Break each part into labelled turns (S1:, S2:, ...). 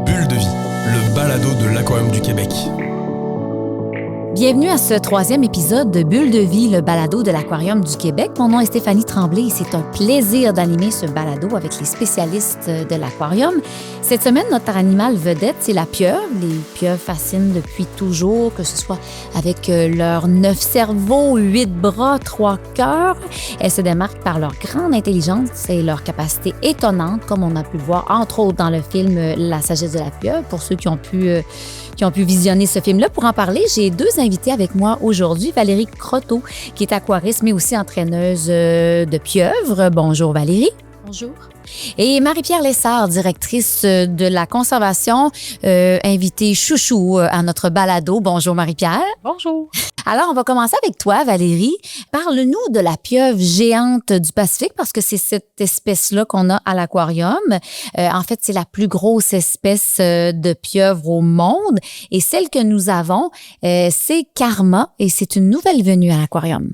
S1: Bulle de vie, le balado de l'Aquarium du Québec.
S2: Bienvenue à ce 3e épisode de Bulle de vie, le balado de l'Aquarium du Québec. Mon nom est Stéphanie Tremblay et c'est un plaisir d'animer ce balado avec les spécialistes de l'Aquarium. Cette semaine, notre animal vedette, c'est la pieuvre. Les pieuvres fascinent depuis toujours, que ce soit avec leurs 9 cerveaux, 8 bras, 3 cœurs. Elles se démarquent par leur grande intelligence et leur capacité étonnante, comme on a pu le voir, entre autres, dans le film La sagesse de la pieuvre, pour ceux qui ont pu visionner ce film-là. Pour en parler, j'ai 2 invités avec moi aujourd'hui. Valérie Croteau, qui est aquariste, mais aussi entraîneuse de pieuvres. Bonjour Valérie.
S3: Bonjour.
S2: Et Marie-Pierre Lessard, directrice de la conservation, invitée chouchou à notre balado. Bonjour Marie-Pierre.
S3: Bonjour.
S2: Alors, on va commencer avec toi, Valérie. Parle-nous de la pieuvre géante du Pacifique, parce que c'est cette espèce-là qu'on a à l'aquarium. En fait, c'est la plus grosse espèce de pieuvre au monde. Et celle que nous avons, c'est Karma, et c'est une nouvelle venue à l'aquarium.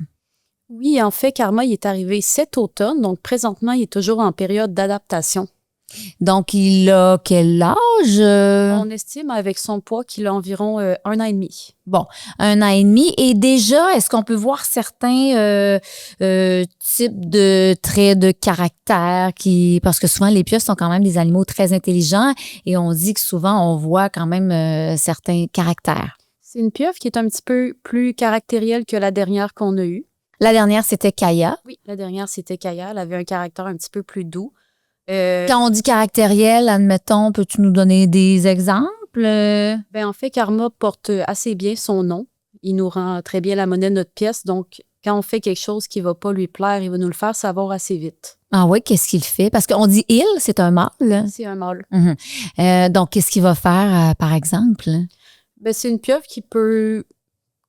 S3: Oui, en fait, Karma, il est arrivé cet automne, donc présentement, il est toujours en période d'adaptation.
S2: Donc, il a quel âge?
S3: On estime avec son poids qu'il a environ 1 an et demi.
S2: Bon, 1 an et demi. Et déjà, est-ce qu'on peut voir certains types de traits de caractère parce que souvent, les pieuvres sont quand même des animaux très intelligents et on dit que souvent, on voit quand même certains caractères.
S3: C'est une pieuvre qui est un petit peu plus caractérielle que la dernière qu'on a eue.
S2: La dernière, c'était Kaya.
S3: Oui, la dernière, c'était Kaya. Elle avait un caractère un petit peu plus doux.
S2: Quand on dit caractériel, admettons, peux-tu nous donner des exemples?
S3: En fait, Karma porte assez bien son nom. Il nous rend très bien la monnaie de notre pièce. Donc, quand on fait quelque chose qui ne va pas lui plaire, il va nous le faire savoir assez vite.
S2: Ah oui, qu'est-ce qu'il fait? Parce qu'on dit « il », c'est un mâle.
S3: C'est un mâle.
S2: Donc, qu'est-ce qu'il va faire, par exemple?
S3: C'est une pieuvre qui peut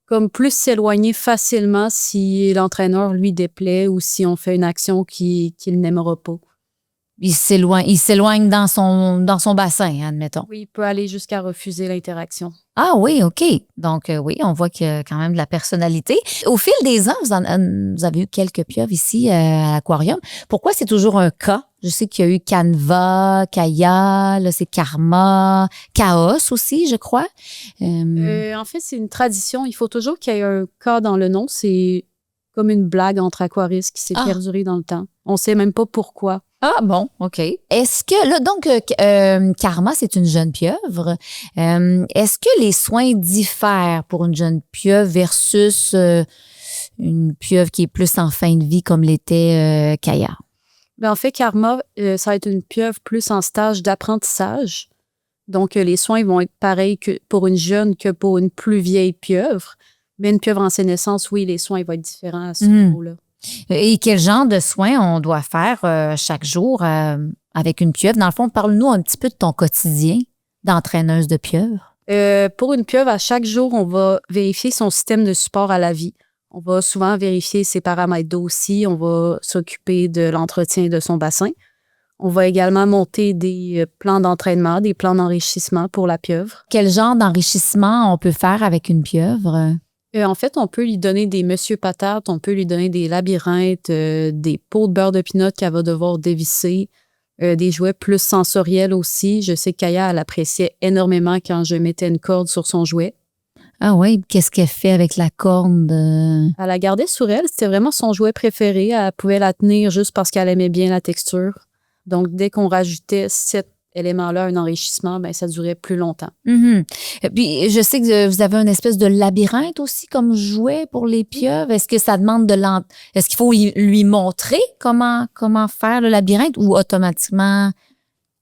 S3: comme plus s'éloigner facilement si l'entraîneur lui déplaît ou si on fait une action qu'il n'aimera pas.
S2: Il s'éloigne dans son bassin, admettons.
S3: Oui, il peut aller jusqu'à refuser l'interaction.
S2: Ah oui, OK. Donc, oui, on voit qu'il y a quand même de la personnalité. Au fil des ans, vous avez eu quelques pieuvres ici à l'aquarium. Pourquoi c'est toujours un cas? Je sais qu'il y a eu Canva, Kaya, là, c'est Karma, Chaos aussi, je crois.
S3: En fait, c'est une tradition. Il faut toujours qu'il y ait un cas dans le nom. C'est comme une blague entre aquaristes qui s'est perdurée dans le temps. On ne sait même pas pourquoi.
S2: Ah bon, OK. Est-ce que, là, donc, Karma, c'est une jeune pieuvre. Est-ce que les soins diffèrent pour une jeune pieuvre versus une pieuvre qui est plus en fin de vie comme l'était Kaya?
S3: En fait, Karma, ça va être une pieuvre plus en stage d'apprentissage. Donc, les soins vont être pareils que pour une jeune que pour une plus vieille pieuvre. Mais une pieuvre en sénescence, oui, les soins vont être différents à ce niveau-là.
S2: Et quel genre de soins on doit faire chaque jour avec une pieuvre? Dans le fond, parle-nous un petit peu de ton quotidien d'entraîneuse de pieuvre.
S3: Pour une pieuvre, à chaque jour, on va vérifier son système de support à la vie. On va souvent vérifier ses paramètres d'eau aussi. On va s'occuper de l'entretien de son bassin. On va également monter des plans d'entraînement, des plans d'enrichissement pour la pieuvre.
S2: Quel genre d'enrichissement on peut faire avec une pieuvre?
S3: En fait, on peut lui donner des monsieur patates, on peut lui donner des labyrinthes, des pots de beurre de pinot qu'elle va devoir dévisser, des jouets plus sensoriels aussi. Je sais que Kaya, elle appréciait énormément quand je mettais une corde sur son jouet.
S2: Ah oui, qu'est-ce qu'elle fait avec la corde?
S3: Elle la gardait sur elle, c'était vraiment son jouet préféré. Elle pouvait la tenir juste parce qu'elle aimait bien la texture. Donc, dès qu'on rajoutait cet élément-là, un enrichissement, ça durait plus longtemps.
S2: Puis, je sais que vous avez une espèce de labyrinthe aussi comme jouet pour les pieuvres. Est-ce que ça demande Est-ce qu'il faut lui montrer comment faire le labyrinthe ou automatiquement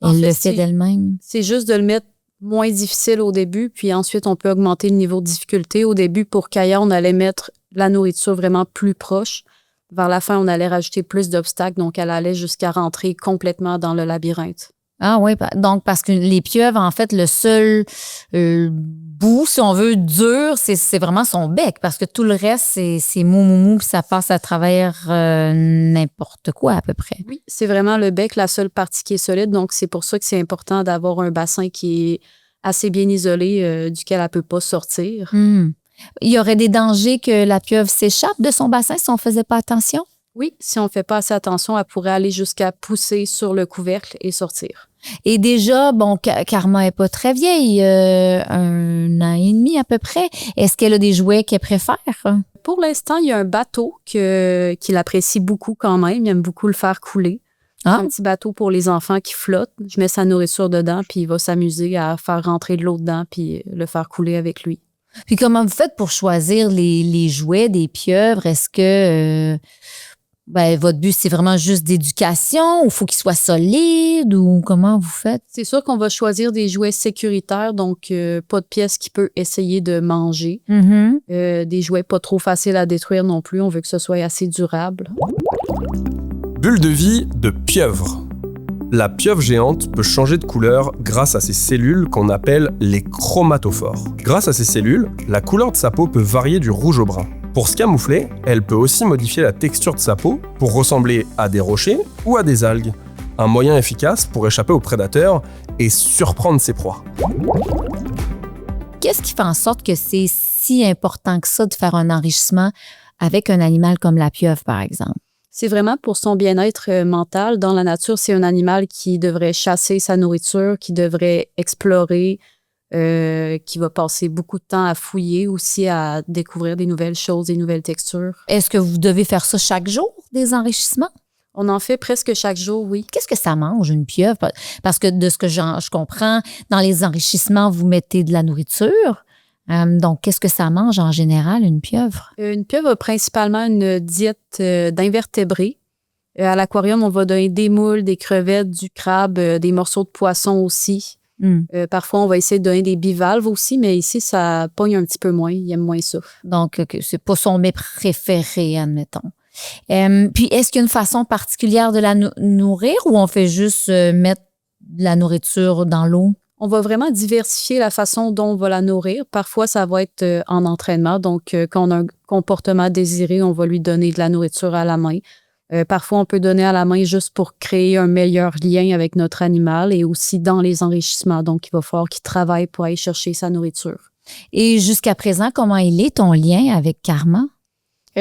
S2: elle le fait d'elle-même?
S3: C'est juste de le mettre moins difficile au début, puis ensuite, on peut augmenter le niveau de difficulté. Au début, pour Kaya, on allait mettre la nourriture vraiment plus proche. Vers la fin, on allait rajouter plus d'obstacles, donc elle allait jusqu'à rentrer complètement dans le labyrinthe.
S2: Ah oui, donc parce que les pieuvres, en fait, le seul bout, si on veut, dur, c'est vraiment son bec, parce que tout le reste, c'est mou, puis ça passe à travers n'importe quoi à peu près.
S3: Oui, c'est vraiment le bec, la seule partie qui est solide, donc c'est pour ça que c'est important d'avoir un bassin qui est assez bien isolé, duquel elle ne peut pas sortir.
S2: Il y aurait des dangers que la pieuvre s'échappe de son bassin si on ne faisait pas attention?
S3: Oui, si on ne fait pas assez attention, elle pourrait aller jusqu'à pousser sur le couvercle et sortir.
S2: Et déjà, bon, Karma est pas très vieille, 1 an et demi à peu près. Est-ce qu'elle a des jouets qu'elle préfère?
S3: Pour l'instant, il y a un bateau qu'il apprécie beaucoup quand même. Il aime beaucoup le faire couler.
S2: Ah.
S3: Un petit bateau pour les enfants qui flotte. Je mets sa nourriture dedans, puis il va s'amuser à faire rentrer de l'eau dedans, puis le faire couler avec lui.
S2: Puis comment vous faites pour choisir les jouets des pieuvres? Est-ce que votre but, c'est vraiment juste d'éducation ou faut qu'ils soient solides ou comment vous faites?
S3: C'est sûr qu'on va choisir des jouets sécuritaires, donc pas de pièces qui peut essayer de manger.
S2: Mm-hmm.
S3: Des jouets pas trop faciles à détruire non plus. On veut que ce soit assez durable.
S1: Bulle de vie de pieuvre. La pieuvre géante peut changer de couleur grâce à ses cellules qu'on appelle les chromatophores. Grâce à ces cellules, la couleur de sa peau peut varier du rouge au brun. Pour se camoufler, elle peut aussi modifier la texture de sa peau pour ressembler à des rochers ou à des algues. Un moyen efficace pour échapper aux prédateurs et surprendre ses proies.
S2: Qu'est-ce qui fait en sorte que c'est si important que ça de faire un enrichissement avec un animal comme la pieuvre, par exemple?
S3: C'est vraiment pour son bien-être mental. Dans la nature, c'est un animal qui devrait chasser sa nourriture, qui devrait explorer, qui va passer beaucoup de temps à fouiller aussi, à découvrir des nouvelles choses, des nouvelles textures.
S2: Est-ce que vous devez faire ça chaque jour, des enrichissements?
S3: On en fait presque chaque jour, oui.
S2: Qu'est-ce que ça mange, une pieuvre? Parce que de ce que je comprends, dans les enrichissements, vous mettez de la nourriture. Donc, qu'est-ce que ça mange en général, une pieuvre?
S3: Une pieuvre a principalement une diète d'invertébrés. À l'aquarium, on va donner des moules, des crevettes, du crabe, des morceaux de poisson aussi. Parfois, on va essayer de donner des bivalves aussi, mais ici, ça pogne un petit peu moins. Il aime moins ça.
S2: Donc, c'est pas son mets préféré, admettons. Puis, est-ce qu'il y a une façon particulière de la nourrir ou on fait juste mettre de la nourriture dans l'eau?
S3: On va vraiment diversifier la façon dont on va la nourrir. Parfois, ça va être en entraînement. Donc, quand on a un comportement désiré, on va lui donner de la nourriture à la main. Parfois, on peut donner à la main juste pour créer un meilleur lien avec notre animal et aussi dans les enrichissements. Donc, il va falloir qu'il travaille pour aller chercher sa nourriture.
S2: Et jusqu'à présent, comment il est ton lien avec Karma?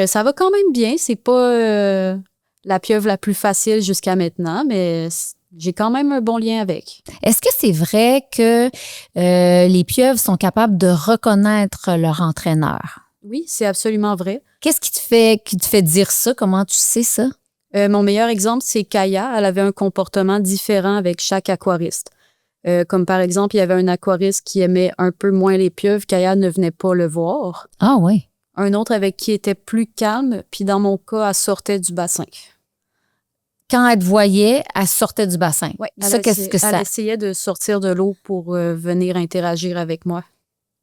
S3: Ça va quand même bien. C'est pas la pieuvre la plus facile jusqu'à maintenant, mais j'ai quand même un bon lien avec.
S2: Est-ce que c'est vrai que les pieuvres sont capables de reconnaître leur entraîneur?
S3: Oui, c'est absolument vrai.
S2: Qu'est-ce qui te fait dire ça? Comment tu sais ça?
S3: Mon meilleur exemple, c'est Kaya. Elle avait un comportement différent avec chaque aquariste. Comme par exemple, il y avait un aquariste qui aimait un peu moins les pieuvres. Kaya ne venait pas le voir.
S2: Ah oui.
S3: Un autre avec qui était plus calme. Puis dans mon cas, elle sortait du bassin.
S2: Quand elle te voyait, elle sortait du bassin.
S3: Oui,
S2: ça, qu'est-ce que ça?
S3: Elle essayait de sortir de l'eau pour venir interagir avec moi.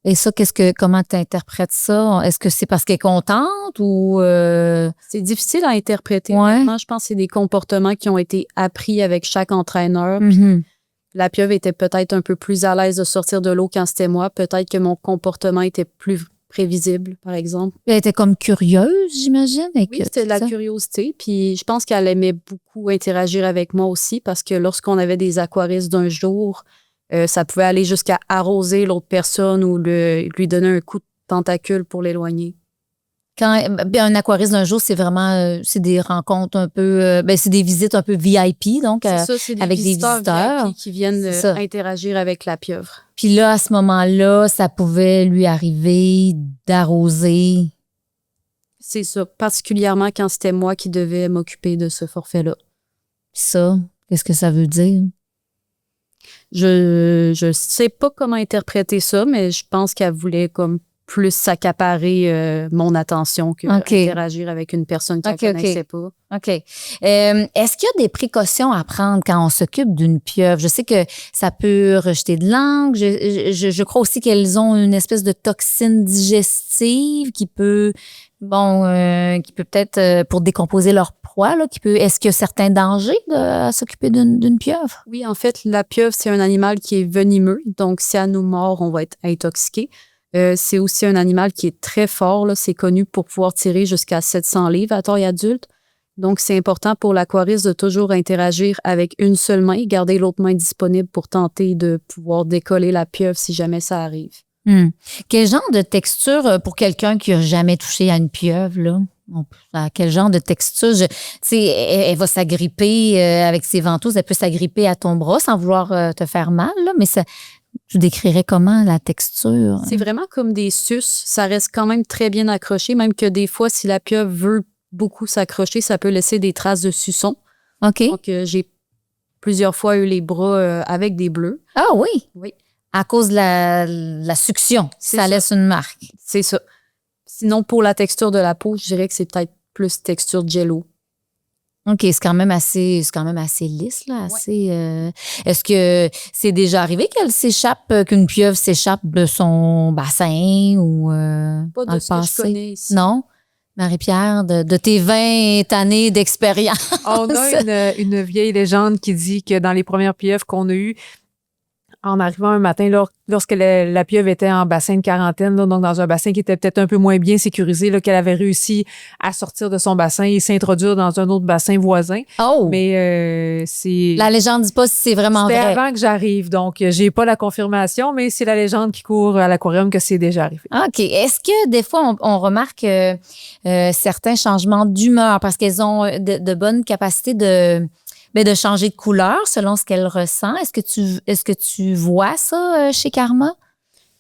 S2: Et ça, comment tu interprètes ça? Est-ce que c'est parce qu'elle est contente ou...
S3: C'est difficile à interpréter.
S2: Ouais.
S3: Honnêtement, je pense que c'est des comportements qui ont été appris avec chaque entraîneur.
S2: Mm-hmm.
S3: La pieuvre était peut-être un peu plus à l'aise de sortir de l'eau quand c'était moi. Peut-être que mon comportement était plus prévisible, par exemple.
S2: Elle était comme curieuse, j'imagine.
S3: Oui, c'était de la curiosité. Puis je pense qu'elle aimait beaucoup interagir avec moi aussi parce que lorsqu'on avait des aquaristes d'un jour, ça pouvait aller jusqu'à arroser l'autre personne ou lui donner un coup de tentacule pour l'éloigner.
S2: Un aquariste d'un jour, c'est vraiment c'est des rencontres un peu... c'est des visites un peu VIP, donc
S3: c'est
S2: avec des visiteurs
S3: VIP qui viennent interagir avec la pieuvre.
S2: Puis là, à ce moment-là, ça pouvait lui arriver d'arroser.
S3: C'est ça, particulièrement quand c'était moi qui devais m'occuper de ce forfait-là.
S2: Puis ça, qu'est-ce que ça veut dire?
S3: Je sais pas comment interpréter ça, mais je pense qu'elle voulait comme plus s'accaparer mon attention que interagir avec une personne qu'elle ne connaissait pas.
S2: OK. Est-ce qu'il y a des précautions à prendre quand on s'occupe d'une pieuvre? Je sais que ça peut rejeter de l'encre. Je crois aussi qu'elles ont une espèce de toxine digestive qui peut peut-être, pour décomposer leur proie, là, est-ce qu'il y a certains dangers à s'occuper d'une pieuvre?
S3: Oui, en fait, la pieuvre, c'est un animal qui est venimeux. Donc, si elle nous mord, on va être intoxiqué. C'est aussi un animal qui est très fort. Là. C'est connu pour pouvoir tirer jusqu'à 700 livres à taille adulte. Donc, c'est important pour l'aquariste de toujours interagir avec une seule main et garder l'autre main disponible pour tenter de pouvoir décoller la pieuvre si jamais ça arrive.
S2: Quel genre de texture pour quelqu'un qui n'a jamais touché à une pieuvre, là? Quel genre de texture? Tu sais, elle va s'agripper avec ses ventouses. Elle peut s'agripper à ton bras sans vouloir te faire mal, là, mais tu décrirais comment la texture?
S3: C'est vraiment comme des suces. Ça reste quand même très bien accroché, même que des fois, si la pieuvre veut beaucoup s'accrocher, ça peut laisser des traces de suçon.
S2: OK.
S3: Donc, j'ai plusieurs fois eu les bras avec des bleus.
S2: Ah oui?
S3: Oui.
S2: À cause de la succion,
S3: C'est
S2: ça
S3: ça.
S2: laisse une marque.
S3: C'est ça. Sinon, pour la texture de la peau, je dirais que c'est peut-être plus texture jello.
S2: OK, c'est quand même assez lisse, là. Assez, est-ce que c'est déjà arrivé qu'une pieuvre s'échappe de son bassin ou
S3: Pas
S2: dans
S3: de
S2: le
S3: ce que je
S2: passé?
S3: connais ici.
S2: Non? Marie-Pierre, de tes 20 années d'expérience.
S4: On a une vieille légende qui dit que dans les premières pieuvres qu'on a eues, en arrivant un matin, lorsque la pieuvre était en bassin de quarantaine, là, donc dans un bassin qui était peut-être un peu moins bien sécurisé, là, qu'elle avait réussi à sortir de son bassin et s'introduire dans un autre bassin voisin.
S2: Oh!
S4: Mais c'est...
S2: La légende dit pas si c'est vraiment
S4: C'était
S2: vrai.
S4: avant que j'arrive, donc j'ai pas la confirmation, mais c'est la légende qui court à l'aquarium que c'est déjà arrivé.
S2: OK. Est-ce que des fois, on remarque certains changements d'humeur parce qu'elles ont de bonnes capacités de changer de couleur selon ce qu'elles ressentent? Est-ce que tu vois ça chez Karma?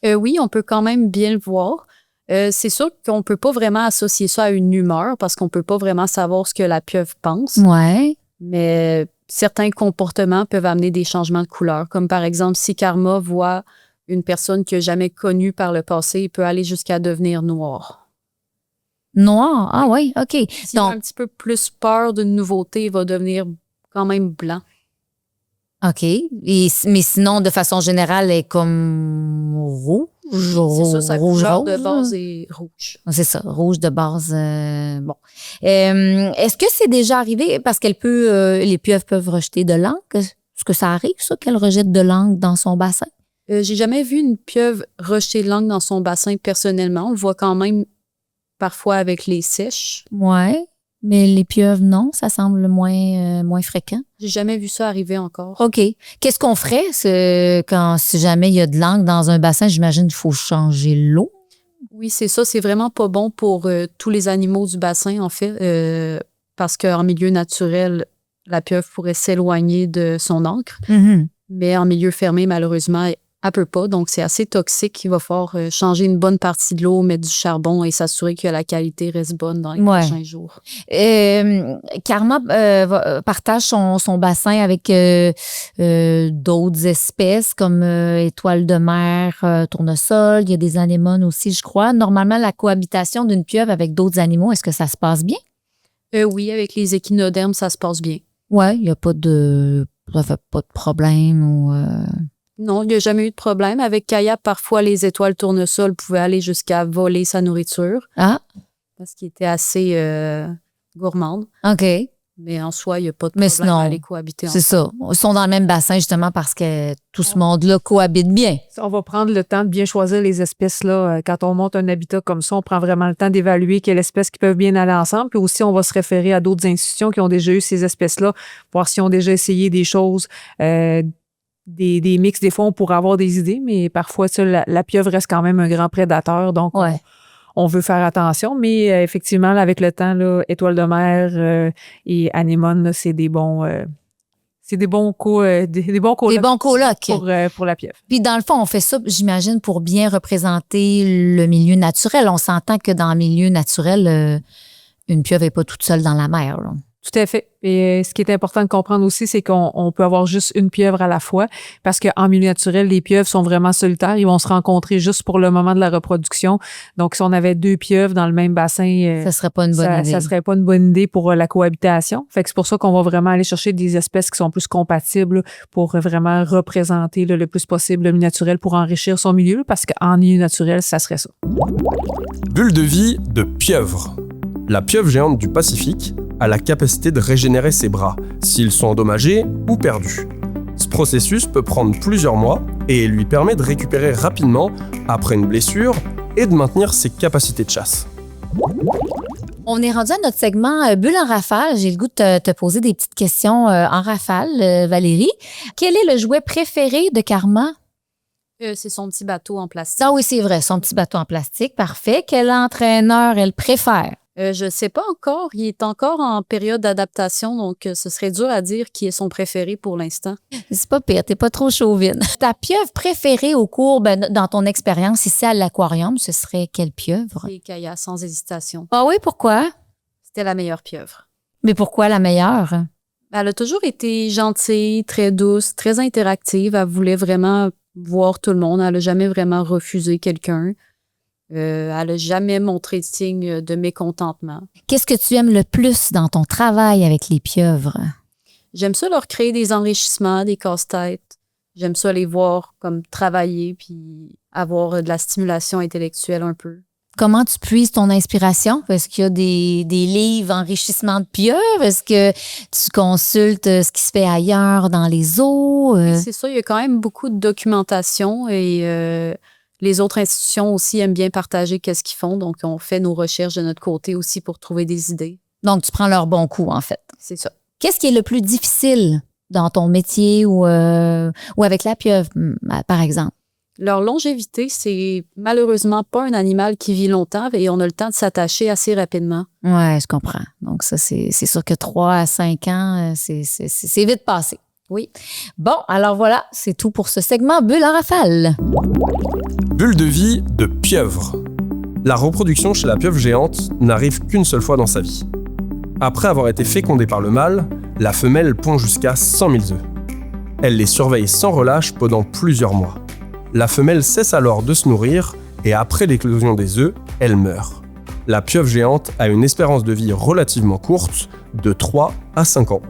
S3: Oui, on peut quand même bien le voir. C'est sûr qu'on ne peut pas vraiment associer ça à une humeur parce qu'on ne peut pas vraiment savoir ce que la pieuvre pense.
S2: Ouais.
S3: Mais certains comportements peuvent amener des changements de couleur. Comme par exemple, si Karma voit une personne qu'il n'a jamais connue par le passé, il peut aller jusqu'à devenir noir.
S2: Noir? Ah oui, OK.
S3: S'il a un petit peu plus peur d'une nouveauté, il va devenir quand même blanc.
S2: OK. Mais sinon, de façon générale, elle est comme rouge.
S3: C'est ça, sa
S2: rouge
S3: couleur
S2: rose.
S3: de base est rouge.
S2: C'est ça, rouge de base. Bon. Est-ce que c'est déjà arrivé, parce les pieuvres peuvent rejeter de l'encre? Est-ce que ça arrive, ça, qu'elle rejette de l'encre dans son bassin?
S3: J'ai jamais vu une pieuvre rejeter de l'encre dans son bassin personnellement. On le voit quand même parfois avec les sèches.
S2: Ouais. Mais les pieuvres, non, ça semble moins fréquent.
S3: J'ai jamais vu ça arriver encore.
S2: OK. Qu'est-ce qu'on ferait si jamais il y a de l'encre dans un bassin? J'imagine qu'il faut changer l'eau.
S3: Oui, c'est ça. C'est vraiment pas bon pour tous les animaux du bassin, en fait, parce qu'en milieu naturel, la pieuvre pourrait s'éloigner de son encre.
S2: Mm-hmm.
S3: Mais en milieu fermé, malheureusement, elle peut pas. Donc, c'est assez toxique. Il va falloir changer une bonne partie de l'eau, mettre du charbon et s'assurer que la qualité reste bonne dans les prochains jours.
S2: Karma partage son bassin avec d'autres espèces comme étoiles de mer, tournesol. Il y a des anémones aussi, je crois. Normalement, la cohabitation d'une pieuvre avec d'autres animaux, est-ce que ça se passe bien?
S3: Oui, avec les échinodermes, ça se passe bien.
S2: Oui, il n'y a pas de problème ou...
S3: Non, il n'y a jamais eu de problème. Avec Kaya, parfois, les étoiles tournesol pouvaient aller jusqu'à voler sa nourriture.
S2: Ah!
S3: Parce qu'il était assez gourmande.
S2: OK.
S3: Mais en soi, il n'y a pas de problème à aller cohabiter ensemble.
S2: C'est ça. Ils sont dans le même bassin, justement, parce que tout ce monde-là cohabite bien.
S4: On va prendre le temps de bien choisir les espèces. Là. Quand on monte un habitat comme ça, on prend vraiment le temps d'évaluer quelles espèces qui peuvent bien aller ensemble. Puis aussi, on va se référer à d'autres institutions qui ont déjà eu ces espèces-là, voir s'ils ont déjà essayé des choses, des mix. Des fois, on pourrait avoir des idées, mais parfois, ça, la pieuvre reste quand même un grand prédateur. Donc, on veut faire attention. Mais effectivement, là, avec le temps, là, étoiles de mer et anémones, là, c'est des bons... C'est des bons colocs. Des bons colocs. Pour la pieuvre.
S2: Puis dans le fond, on fait ça, j'imagine, pour bien représenter le milieu naturel. On s'entend que dans le milieu naturel, une pieuvre n'est pas toute seule dans la mer, là.
S4: Tout à fait. Et ce qui est important de comprendre aussi, c'est qu'on peut avoir juste une pieuvre à la fois parce qu'en milieu naturel, les pieuvres sont vraiment solitaires. Ils vont se rencontrer juste pour le moment de la reproduction. Donc, si on avait deux pieuvres dans le même bassin,
S2: ça serait pas une bonne idée.
S4: Ça serait pas une bonne idée pour la cohabitation. Fait que c'est pour ça qu'on va vraiment aller chercher des espèces qui sont plus compatibles pour vraiment représenter le plus possible le milieu naturel pour enrichir son milieu parce qu'en milieu naturel, ça serait ça.
S1: Bulle de vie de pieuvre. La pieuvre géante du Pacifique a la capacité de régénérer ses bras s'ils sont endommagés ou perdus. Ce processus peut prendre plusieurs mois et lui permet de récupérer rapidement après une blessure et de maintenir ses capacités de chasse.
S2: On est rendu à notre segment Bulle en rafale. J'ai le goût de te poser des petites questions en rafale, Valérie. Quel est le jouet préféré de Karma?
S3: C'est son petit bateau en plastique.
S2: Ah oui, c'est vrai, son petit bateau en plastique, parfait. Quel entraîneur elle préfère?
S3: Je ne sais pas encore. Il est encore en période d'adaptation, donc ce serait dur à dire qui est son préféré pour l'instant.
S2: C'est pas pire, t'es pas trop chauvine. Ta pieuvre préférée au cours, dans ton expérience ici à l'aquarium, ce serait quelle pieuvre?
S3: Et Kaya, sans hésitation.
S2: Ah oui, pourquoi?
S3: C'était la meilleure pieuvre.
S2: Mais pourquoi la meilleure?
S3: Elle a toujours été gentille, très douce, très interactive. Elle voulait vraiment voir tout le monde. Elle n'a jamais vraiment refusé quelqu'un. Elle n'a jamais montré de signe de mécontentement.
S2: Qu'est-ce que tu aimes le plus dans ton travail avec les pieuvres?
S3: J'aime ça leur créer des enrichissements, des casse-têtes. J'aime ça les voir comme travailler puis avoir de la stimulation intellectuelle un peu.
S2: Comment tu puises ton inspiration? Est-ce qu'il y a des livres enrichissement de pieuvres? Est-ce que tu consultes ce qui se fait ailleurs dans les eaux?
S3: C'est ça, il y a quand même beaucoup de documentation et les autres institutions aussi aiment bien partager qu'est-ce qu'ils font. Donc, on fait nos recherches de notre côté aussi pour trouver des idées.
S2: Donc, tu prends leur bon coup, en fait.
S3: C'est ça.
S2: Qu'est-ce qui est le plus difficile dans ton métier ou avec la pieuvre, par exemple?
S3: Leur longévité, c'est malheureusement pas un animal qui vit longtemps et on a le temps de s'attacher assez rapidement.
S2: Oui, je comprends. Donc, ça, c'est sûr que 3 à 5 ans, c'est vite passé.
S3: Oui.
S2: Bon, alors voilà, c'est tout pour ce segment Bulle en rafale.
S1: Bulle de vie de pieuvre. La reproduction chez la pieuvre géante n'arrive qu'une seule fois dans sa vie. Après avoir été fécondée par le mâle, la femelle pond jusqu'à 100 000 œufs. Elle les surveille sans relâche pendant plusieurs mois. La femelle cesse alors de se nourrir et après l'éclosion des œufs, elle meurt. La pieuvre géante a une espérance de vie relativement courte, de 3 à 5 ans.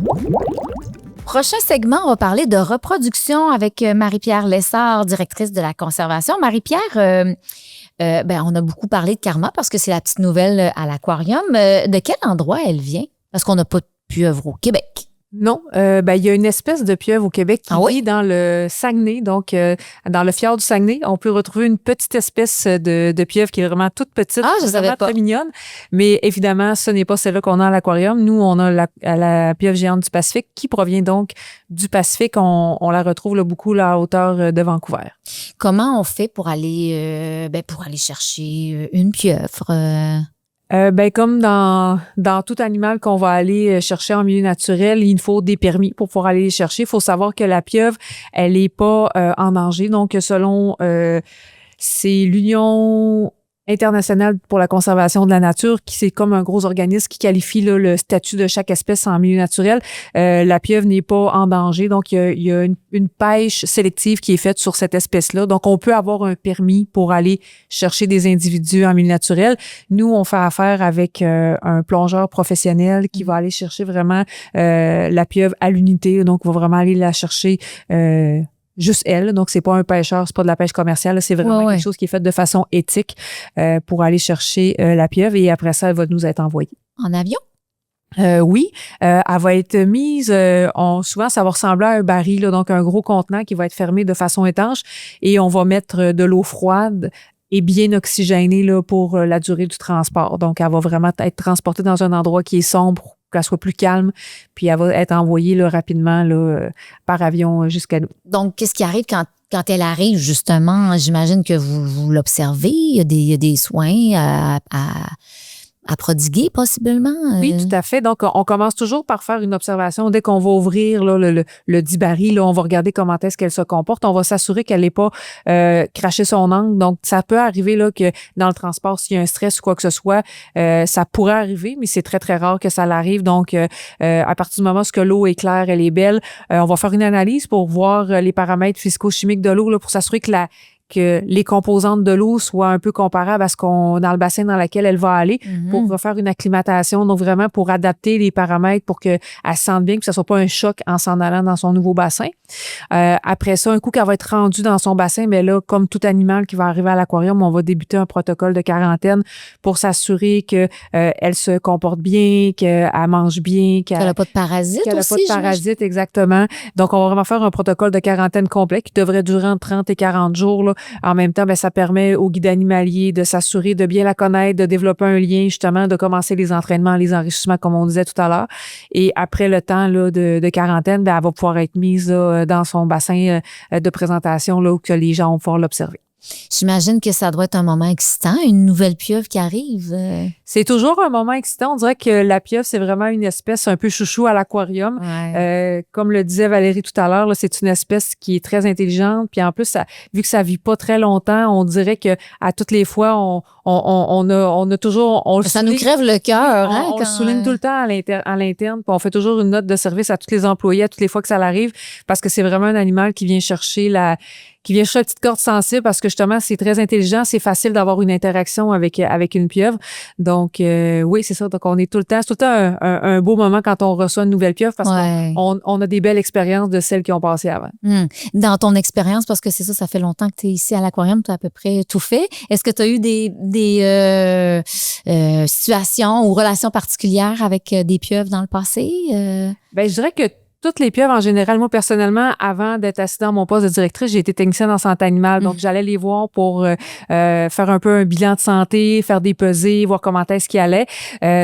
S2: Prochain segment, on va parler de reproduction avec Marie-Pierre Lessard, directrice de la conservation. Marie-Pierre, on a beaucoup parlé de Karma parce que c'est la petite nouvelle à l'aquarium. De quel endroit elle vient? Parce qu'on n'a pas de pieuvre au Québec.
S4: Non, il y a une espèce de pieuvre au Québec qui
S2: oui?
S4: vit dans le Saguenay, donc dans le fjord du Saguenay. On peut retrouver une petite espèce de pieuvre qui est vraiment toute petite,
S2: je savais
S4: vraiment
S2: pas.
S4: très mignonne. Mais évidemment, ce n'est pas celle-là qu'on a à l'aquarium. Nous, on a la pieuvre géante du Pacifique qui provient donc du Pacifique. On la retrouve là, beaucoup là, à hauteur de Vancouver.
S2: Comment on fait pour aller chercher une pieuvre?
S4: Comme dans tout animal qu'on va aller chercher en milieu naturel, il faut des permis pour pouvoir aller les chercher. Il faut savoir que la pieuvre, elle est pas en danger. Donc, selon c'est l'Union internationale pour la conservation de la nature, qui c'est comme un gros organisme qui qualifie là, le statut de chaque espèce en milieu naturel. La pieuvre n'est pas en danger, donc il y a une pêche sélective qui est faite sur cette espèce-là. Donc, on peut avoir un permis pour aller chercher des individus en milieu naturel. Nous, on fait affaire avec un plongeur professionnel qui va aller chercher vraiment la pieuvre à l'unité. Donc, on va vraiment aller la chercher juste elle. Donc, c'est pas un pêcheur, c'est pas de la pêche commerciale. Là, c'est vraiment quelque chose qui est fait de façon éthique pour aller chercher la pieuvre et après ça, elle va nous être envoyée.
S2: En avion?
S4: Oui, elle va être mise, souvent ça va ressembler à un baril, là, donc un gros contenant qui va être fermé de façon étanche et on va mettre de l'eau froide et bien oxygénée là, pour la durée du transport. Donc, elle va vraiment être transportée dans un endroit qui est sombre, qu'elle soit plus calme, puis elle va être envoyée là, rapidement là, par avion jusqu'à nous.
S2: Donc, qu'est-ce qui arrive quand elle arrive, justement? J'imagine que vous l'observez, il y a des soins à prodiguer, possiblement?
S4: Oui, tout à fait. Donc, on commence toujours par faire une observation. Dès qu'on va ouvrir là, le dit baril, là, on va regarder comment est-ce qu'elle se comporte. On va s'assurer qu'elle n'ait pas craché son angle. Donc, ça peut arriver là, que dans le transport, s'il y a un stress ou quoi que ce soit, ça pourrait arriver, mais c'est très, très rare que ça l'arrive. Donc, à partir du moment où l'eau est claire, elle est belle, on va faire une analyse pour voir les paramètres physico-chimiques de l'eau là, pour s'assurer que les composantes de l'eau soient un peu comparables à ce qu'on dans le bassin dans lequel elle va aller pour refaire une acclimatation, donc vraiment pour adapter les paramètres pour qu'elle se sente bien, que ce soit pas un choc en s'en allant dans son nouveau bassin. Après ça, un coup qu'elle va être rendue dans son bassin, mais là, comme tout animal qui va arriver à l'aquarium, on va débuter un protocole de quarantaine pour s'assurer que elle se comporte bien, qu'elle mange bien, qu'elle
S2: n'a pas de parasites
S4: qu'elle
S2: aussi.
S4: Qu'elle n'a pas de parasites, exactement. Donc, on va vraiment faire un protocole de quarantaine complet qui devrait durer entre 30 et 40 jours, là. En même temps, ça permet au guide animalier de s'assurer de bien la connaître, de développer un lien, justement, de commencer les entraînements, les enrichissements, comme on disait tout à l'heure. Et après le temps là, de quarantaine, elle va pouvoir être mise là, dans son bassin de présentation là, où que les gens vont pouvoir l'observer.
S2: J'imagine que ça doit être un moment excitant, une nouvelle pieuvre qui arrive.
S4: C'est toujours un moment excitant. On dirait que la pieuvre, c'est vraiment une espèce un peu chouchou à l'aquarium.
S2: Ouais.
S4: Comme le disait Valérie tout à l'heure, là, c'est une espèce qui est très intelligente. Puis en plus, vu que ça vit pas très longtemps, on dirait que à toutes les fois, on a toujours...
S2: Ça nous crève le cœur.
S4: On le souligne tout le temps à l'interne. Puis on fait toujours une note de service à tous les employés, à toutes les fois que ça l'arrive, parce que c'est vraiment un animal qui vient chercher la petite corde sensible, parce que justement, c'est très intelligent, c'est facile d'avoir une interaction avec une pieuvre. Donc, oui, c'est ça. Donc, c'est tout le temps un beau moment quand on reçoit une nouvelle pieuvre, parce qu'on a des belles expériences de celles qui ont passé avant.
S2: Dans ton expérience, parce que c'est ça fait longtemps que tu es ici à l'aquarium, tu as à peu près tout fait. Est-ce que tu as eu des situations ou relations particulières avec des pieuvres dans le passé?
S4: Ben, je dirais que toutes les pieuvres, en général, moi, personnellement, avant d'être assise dans mon poste de directrice, j'ai été technicienne en santé animale. Donc, j'allais les voir pour faire un peu un bilan de santé, faire des pesées, voir comment est-ce qu'ils allaient.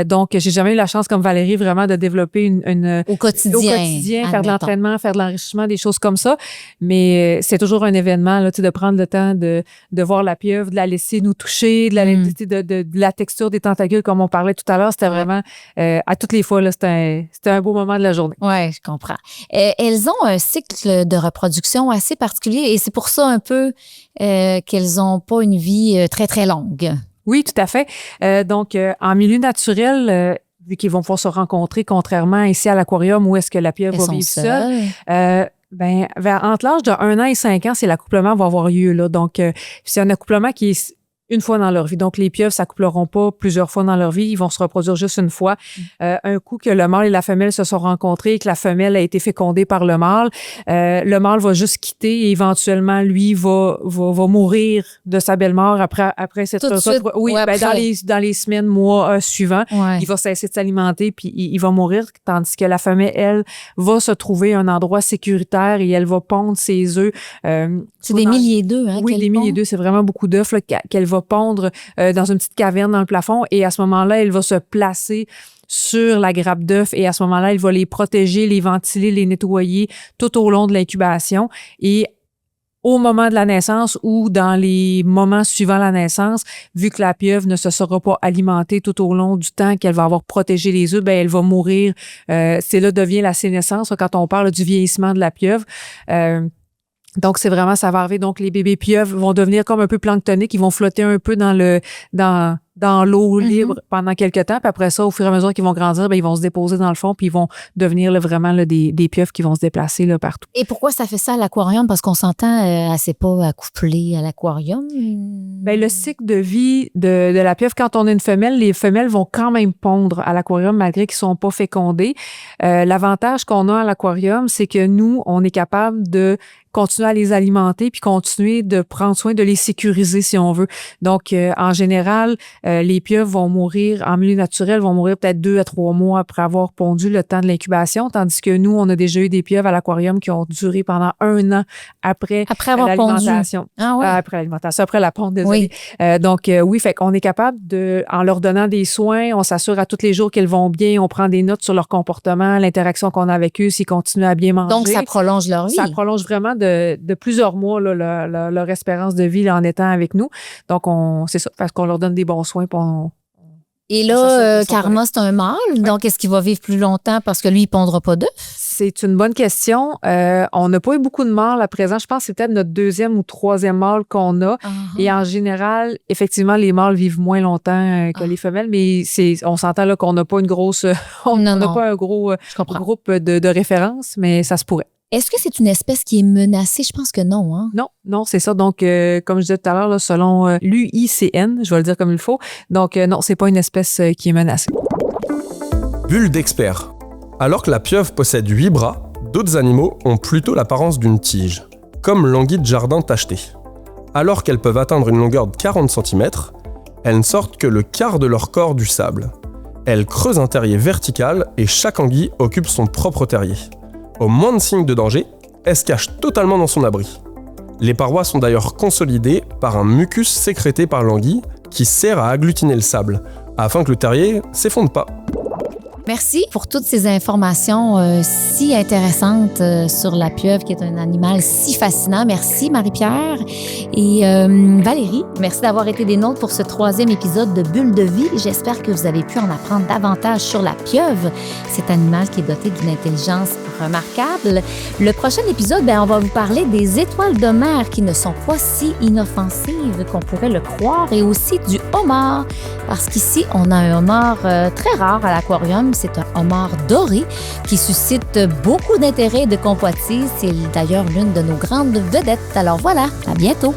S4: Donc, j'ai jamais eu la chance, comme Valérie, vraiment de développer une
S2: au quotidien,
S4: faire de l'entraînement, faire de l'enrichissement, des choses comme ça. Mais c'est toujours un événement, là, tu sais, de prendre le temps de voir la pieuvre, de la laisser nous toucher, de la texture des tentacules, comme on parlait tout à l'heure. C'était vraiment, à toutes les fois, là, c'était un beau moment de la journée.
S2: Oui, je comprends. Elles ont un cycle de reproduction assez particulier et c'est pour ça un peu qu'elles n'ont pas une vie très, très longue.
S4: Oui, tout à fait. Donc, en milieu naturel, vu qu'ils vont pouvoir se rencontrer, contrairement ici à l'aquarium où est-ce que la pieuvre va vivre seule, entre l'âge de 1 an et 5 ans, c'est l'accouplement va avoir lieu, là. Donc, c'est un accouplement qui est une fois dans leur vie. Donc, les pieuvres s'accoupleront pas plusieurs fois dans leur vie. Ils vont se reproduire juste une fois. Un coup que le mâle et la femelle se sont rencontrés et que la femelle a été fécondée par le mâle va juste quitter et éventuellement, lui, va mourir de sa belle mort après cette...
S2: Tout de suite,
S4: oui, dans les semaines, mois suivants.
S2: Ouais.
S4: Il va cesser de s'alimenter puis il va mourir, tandis que la femelle, elle, va se trouver un endroit sécuritaire et elle va pondre ses œufs.
S2: C'est des milliers d'œufs, hein?
S4: Oui, des milliers d'œufs. C'est vraiment beaucoup d'œufs qu'elle va pondre dans une petite caverne dans le plafond et à ce moment-là, elle va se placer sur la grappe d'œufs et à ce moment-là, elle va les protéger, les ventiler, les nettoyer tout au long de l'incubation et au moment de la naissance ou dans les moments suivant la naissance, vu que la pieuvre ne se sera pas alimentée tout au long du temps qu'elle va avoir protégé les œufs, elle va mourir. C'est là devient la sénescence quand on parle du vieillissement de la pieuvre. Donc, c'est vraiment, ça va arriver. Donc, les bébés pieuvres vont devenir comme un peu planctoniques. Ils vont flotter un peu dans l'eau libre pendant quelques temps. Puis après ça, au fur et à mesure qu'ils vont grandir, ils vont se déposer dans le fond puis ils vont devenir vraiment des pieuvres qui vont se déplacer là, partout.
S2: Et pourquoi ça fait ça à l'aquarium? Parce qu'on s'entend, elle ne s'est pas accouplée à l'aquarium.
S4: Le cycle de vie de la pieuvre, quand on a une femelle, les femelles vont quand même pondre à l'aquarium malgré qu'ils ne sont pas fécondés. L'avantage qu'on a à l'aquarium, c'est que nous, on est capable de continuer à les alimenter puis continuer de prendre soin de les sécuriser si on veut. Donc, en général, les pieuvres vont mourir en milieu naturel, vont mourir peut-être 2 à 3 mois après avoir pondu le temps de l'incubation, tandis que nous, on a déjà eu des pieuvres à l'aquarium qui ont duré pendant 1 an après
S2: avoir
S4: l'alimentation.
S2: Pondu. Ah, ouais.
S4: Après l'alimentation, après la ponte, désolé. Oui. Oui, fait qu'on est capable en leur donnant des soins, on s'assure à tous les jours qu'elles vont bien, on prend des notes sur leur comportement, l'interaction qu'on a avec eux, s'ils continuent à bien manger.
S2: Donc, ça prolonge leur vie.
S4: Ça prolonge vraiment de plusieurs mois là, leur espérance de vie là, en étant avec nous. Donc, c'est ça, parce qu'on leur donne des bons soins.
S2: Et là, Karma, c'est un mâle. Oui. Donc, est-ce qu'il va vivre plus longtemps parce que lui, il ne pondra pas d'œufs?
S4: C'est une bonne question. On n'a pas eu beaucoup de mâles à présent. Je pense que c'est peut-être notre 2e ou 3e mâle qu'on a. Et en général, effectivement, les mâles vivent moins longtemps que les femelles, mais on s'entend là qu'on n'a pas une grosse... on n'a pas un gros groupe de référence, mais ça se pourrait.
S2: Est-ce que c'est une espèce qui est menacée? Je pense que non. Hein?
S4: Non, c'est ça. Donc, comme je disais tout à l'heure, là, selon l'UICN, je vais le dire comme il faut. Donc, non, c'est pas une espèce qui est menacée.
S1: Bulle d'expert. Alors que la pieuvre possède 8 bras, d'autres animaux ont plutôt l'apparence d'une tige, comme l'anguille de jardin tachetée. Alors qu'elles peuvent atteindre une longueur de 40 cm, elles ne sortent que le quart de leur corps du sable. Elles creusent un terrier vertical et chaque anguille occupe son propre terrier. Au moindre signe de danger, elle se cache totalement dans son abri. Les parois sont d'ailleurs consolidées par un mucus sécrété par l'anguille qui sert à agglutiner le sable, afin que le terrier s'effondre pas.
S2: Merci pour toutes ces informations si intéressantes sur la pieuvre, qui est un animal si fascinant. Merci, Marie-Pierre. Et Valérie, merci d'avoir été des nôtres pour ce 3e épisode de Bulle de vie. J'espère que vous avez pu en apprendre davantage sur la pieuvre, cet animal qui est doté d'une intelligence remarquable. Le prochain épisode, on va vous parler des étoiles de mer qui ne sont pas si inoffensives qu'on pourrait le croire, et aussi du homard, parce qu'ici, on a un homard très rare à l'aquarium. C'est un homard doré qui suscite beaucoup d'intérêt et de convoitise. C'est d'ailleurs l'une de nos grandes vedettes. Alors voilà, à bientôt!